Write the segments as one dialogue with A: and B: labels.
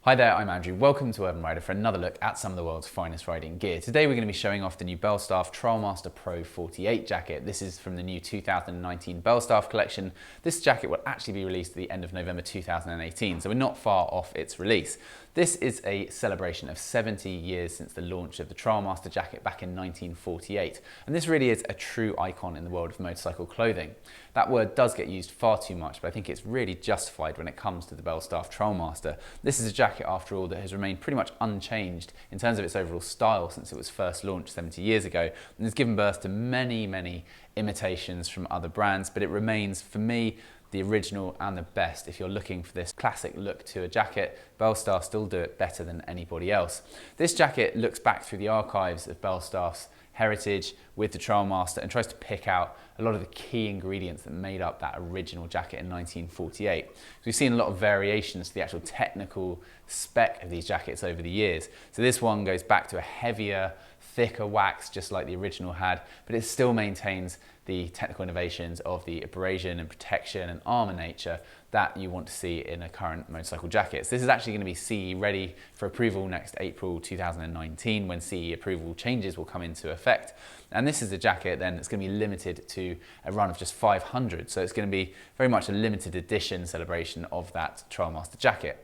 A: Hi there, I'm Andrew. Welcome to Urban Rider for another look at some of the world's finest riding gear. Today we're going to be showing off the new Belstaff Trialmaster Pro48 jacket. This is from the new 2019 Belstaff collection. This jacket will actually be released at the end of November 2018, so we're not far off its release. This is a celebration of 70 years since the launch of the Trialmaster jacket back in 1948, and this really is a true icon in the world of motorcycle clothing. That word does get used far too much, but I think it's really justified when it comes to the Belstaff Trialmaster. This is a jacket, after all, that has remained pretty much unchanged in terms of its overall style since it was first launched 70 years ago, and has given birth to many imitations from other brands, but it remains, for me, the original and the best. If you're looking for this classic look to a jacket, Belstaff still do it better than anybody else. This jacket looks back through the archives of Belstaff's heritage with the Trialmaster and tries to pick out a lot of the key ingredients that made up that original jacket in 1948. So we've seen a lot of variations to the actual technical spec of these jackets over the years. So this one goes back to a heavier, thicker wax, just like the original had, but it still maintains the technical innovations of the abrasion and protection and armour nature that you want to see in a current motorcycle jacket. So this is actually going to be CE ready for approval next April 2019, when CE approval changes will come into effect. And this is a jacket then that's going to be limited to a run of just 500. So it's going to be very much a limited edition celebration of that Trialmaster jacket.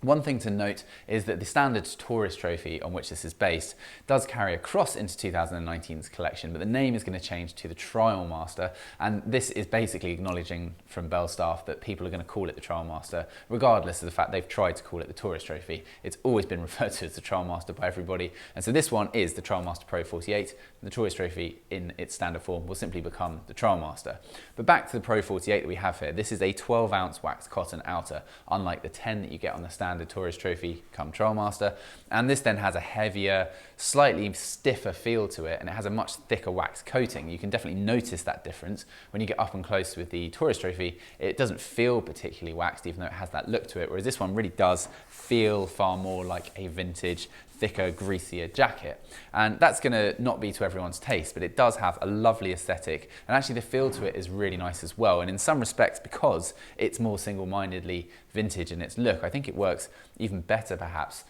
A: One thing to note is that the standard tourist trophy on which this is based does carry across into 2019's collection, but the name is going to change to the Trialmaster, and this is basically acknowledging from Belstaff that people are going to call it the Trialmaster, regardless of the fact they've tried to call it the tourist trophy. It's always been referred to as the Trialmaster by everybody, and so this one is the Trialmaster Pro48. The tourist trophy in its standard form will simply become the Trialmaster. But back to the Pro48 that we have here, this is a 12-ounce wax cotton outer, unlike the 10 that you get on the standard tourist trophy come Trialmaster, and this then has a heavier, slightly stiffer feel to it, and it has a much thicker wax coating. You can definitely notice that difference when you get up and close with the tourist trophy. It doesn't feel particularly waxed, even though it has that look to it, whereas this one really does feel far more like a vintage, thicker, greasier jacket. And that's going to not be to everyone's taste, but it does have a lovely aesthetic, and actually the feel to it is really nice as well. And in some respects, because it's more single-mindedly vintage in its look, I think it works even better perhaps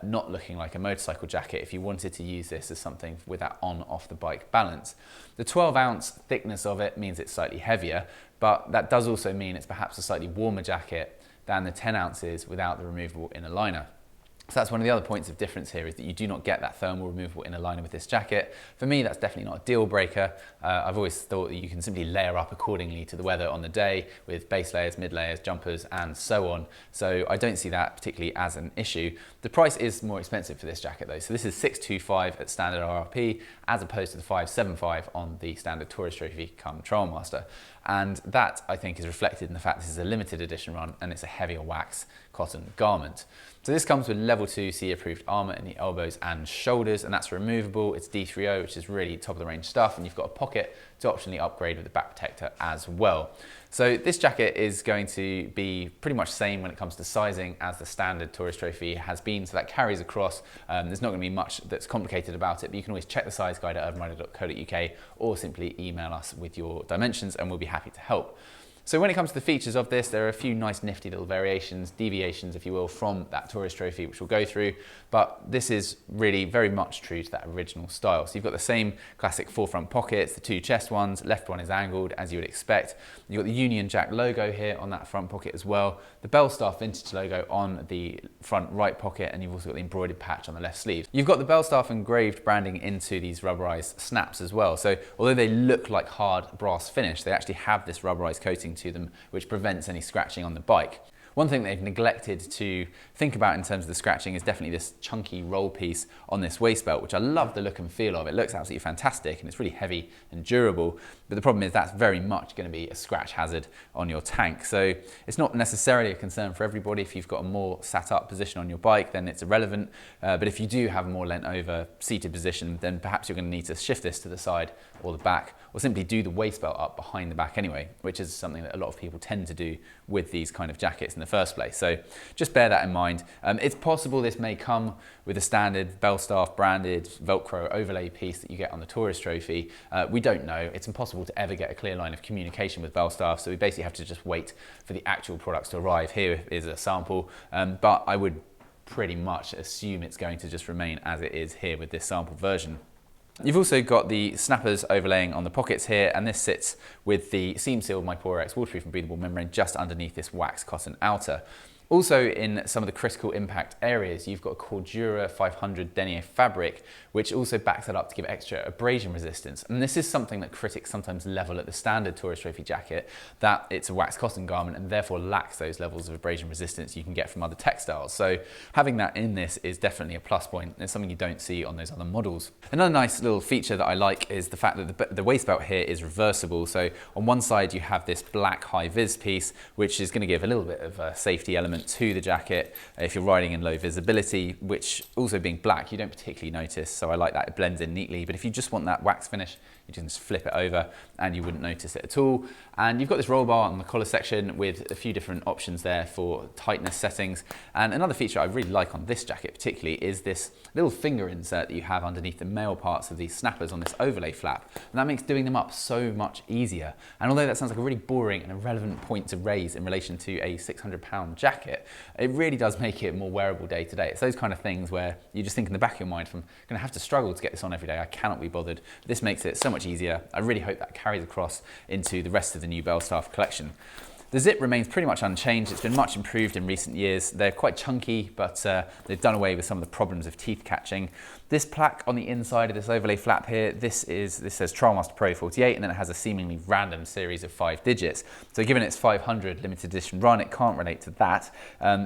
A: not looking like a motorcycle jacket if you wanted to use this as something with that on-off the bike balance. The 12-ounce thickness of it means it's slightly heavier, but that does also mean it's perhaps a slightly warmer jacket than the 10 ounces without the removable inner liner. So that's one of the other points of difference here, is that you do not get that thermal removable inner liner with this jacket. For me, that's definitely not a deal breaker. I've always thought that you can simply layer up accordingly to the weather on the day with base layers, mid layers, jumpers, and so on. So I don't see that particularly as an issue. The price is more expensive for this jacket though. So this is $625 at standard RRP, as opposed to the $575 on the standard tourist trophy come Trialmaster. And that, I think, is reflected in the fact this is a limited edition run and it's a heavier wax cotton garment. So this comes with level 2 CE approved armour in the elbows and shoulders, and that's removable. It's D3O, which is really top of the range stuff, and you've got a pocket to optionally upgrade with the back protector as well. So this jacket is going to be pretty much the same when it comes to sizing as the standard tourist trophy has been, so that carries across. There's not going to be much that's complicated about it, but you can always check the size guide at urbanrider.co.uk or simply email us with your dimensions and we'll be happy to help. So when it comes to the features of this, there are a few nice nifty little variations, deviations if you will, from that tourist trophy, which we'll go through, but this is really very much true to that original style. So you've got the same classic forefront pockets, the two chest ones, left one is angled as you would expect. You've got the Union Jack logo here on that front pocket as well, the Belstaff vintage logo on the front right pocket, and you've also got the embroidered patch on the left sleeve. You've got the Belstaff engraved branding into these rubberized snaps as well. So although they look like hard brass finish, they actually have this rubberized coating to them, which prevents any scratching on the bike. One thing they've neglected to think about in terms of the scratching is definitely this chunky roll piece on this waist belt, which I love the look and feel of. It looks absolutely fantastic and it's really heavy and durable, but the problem is that's very much going to be a scratch hazard on your tank. So it's not necessarily a concern for everybody. If you've got a more sat up position on your bike, then it's irrelevant. But if you do have a more leant over seated position, then perhaps you're going to need to shift this to the side or the back, or simply do the waist belt up behind the back anyway, which is something that a lot of people tend to do with these kind of jackets in the first place. So just bear that in mind. It's possible this may come with a standard Belstaff branded Velcro overlay piece that you get on the tourist trophy. We don't know. It's impossible to ever get a clear line of communication with Belstaff, so we basically have to just wait for the actual products to arrive. Here is a sample, but I would pretty much assume it's going to just remain as it is here with this sample version. You've also got the snappers overlaying on the pockets here, and this sits with the seam seal MyPoreX waterproof and breathable membrane just underneath this wax cotton outer. Also, in some of the critical impact areas, you've got a Cordura 500 denier fabric, which also backs it up to give extra abrasion resistance. And this is something that critics sometimes level at the standard tourist trophy jacket, that it's a wax cotton garment and therefore lacks those levels of abrasion resistance you can get from other textiles. So having that in this is definitely a plus point. It's something you don't see on those other models. Another nice little feature that I like is the fact that the waist belt here is reversible. So on one side you have this black high-vis piece, which is going to give a little bit of a safety element to the jacket if you're riding in low visibility, which also being black you don't particularly notice, so I like that, it blends in neatly. But if you just want that wax finish, you can just flip it over and you wouldn't notice it at all. And you've got this roll bar on the collar section with a few different options there for tightness settings. And another feature I really like on this jacket particularly is this little finger insert that you have underneath the male parts of these snappers on this overlay flap, and that makes doing them up so much easier. And although that sounds like a really boring and irrelevant point to raise in relation to a £600 jacket, it really does make it more wearable day to day. It's those kind of things where you just think in the back of your mind, I'm going to have to struggle to get this on every day, I cannot be bothered. This makes it so much easier. I really hope that carries across into the rest of the new Belstaff collection. The zip remains pretty much unchanged. It's been much improved in recent years. They're quite chunky, but they've done away with some of the problems of teeth catching. This plaque on the inside of this overlay flap here, this says Trialmaster Pro48, and then it has a seemingly random series of 5 digits. So given it's 500 limited edition run, it can't relate to that.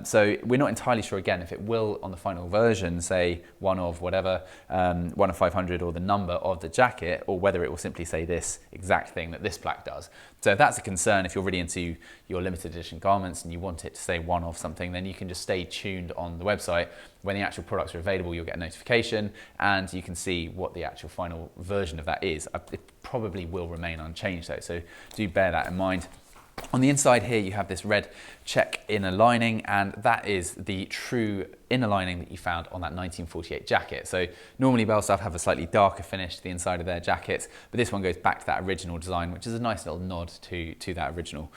A: So we're not entirely sure again if it will on the final version say one of whatever, 1 of 500 or the number of the jacket, or whether it will simply say this exact thing that this plaque does. So if that's a concern, if you're really into your limited edition garments and you want it to say one of something, then you can just stay tuned on the website. When the actual products are available, you'll get a notification and you can see what the actual final version of that is. It probably will remain unchanged though, so do bear that in mind. On the inside here, you have this red check inner lining, and that is the true inner lining that you found on that 1948 jacket. So normally Belstaff have a slightly darker finish to the inside of their jackets, but this one goes back to that original design, which is a nice little nod to that original.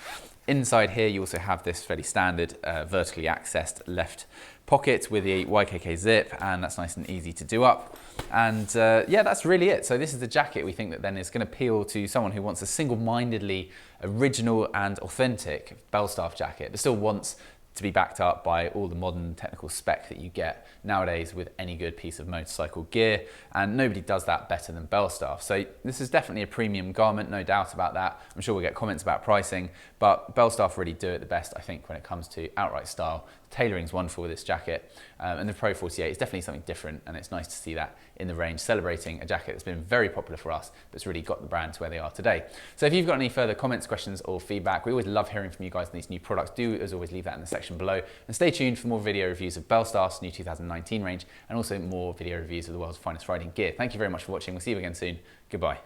A: Inside here, you also have this fairly standard vertically accessed left pocket with a YKK zip, and that's nice and easy to do up. And yeah, that's really it. So this is the jacket we think that then is going to appeal to someone who wants a single-mindedly original and authentic Belstaff jacket, but still wants to be backed up by all the modern technical spec that you get nowadays with any good piece of motorcycle gear, and nobody does that better than Belstaff. So this is definitely a premium garment, no doubt about that. I'm sure we'll get comments about pricing, but Belstaff really do it the best, I think, when it comes to outright style. Tailoring's wonderful with this jacket, and the Pro48 is definitely something different, and it's nice to see that in the range, celebrating a jacket that's been very popular for us, but it's really got the brand to where they are today. So if you've got any further comments, questions, or feedback, we always love hearing from you guys on these new products. Do, as always, leave that in the section below, and stay tuned for more video reviews of Belstaff's new 2019 range, and also more video reviews of the world's finest riding gear. Thank you very much for watching. We'll see you again soon. Goodbye.